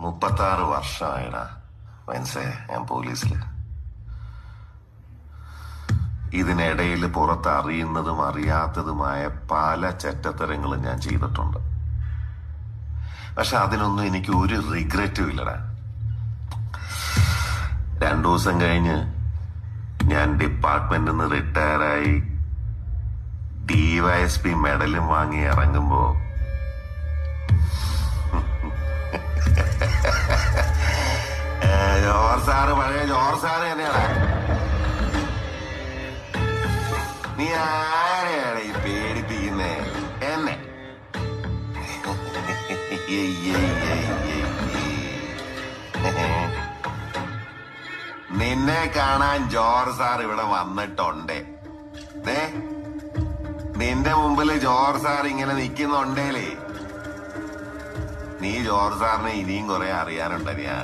36 വർഷമായിടാ മനസ്സേ ഞാൻ പോലീസില്. ഇതിനിടയിൽ പുറത്ത് അറിയുന്നതും അറിയാത്തതുമായ പല ചെറ്റത്തരങ്ങളും ഞാൻ ചെയ്തിട്ടുണ്ട്. പക്ഷെ അതിനൊന്നും എനിക്ക് ഒരു റിഗ്രറ്റും ഇല്ലടാ. 2 ദിവസം കഴിഞ്ഞ് ഞാൻ ഡിപ്പാർട്ട്മെന്റിൽ നിന്ന് റിട്ടയറായി DYSP മെഡലും വാങ്ങി ഇറങ്ങുമ്പോ ജോർജ് സാറ് പഴയ ജോർജ് സാറ് തന്നെയാണ്. നീ ആരെയാണ് ഈ പേടിപ്പിക്കുന്നേ? എന്നെ നിന്നെ കാണാൻ ജോർജ് സാർ ഇവിടെ വന്നിട്ടുണ്ട്. നിന്റെ മുമ്പില് ജോർജ് സാർ ഇങ്ങനെ നിൽക്കുന്നുണ്ടേലേ നീ ജോർജ് സാറിനെ ഇനിയും കുറെ അറിയാനുണ്ടറിയാ.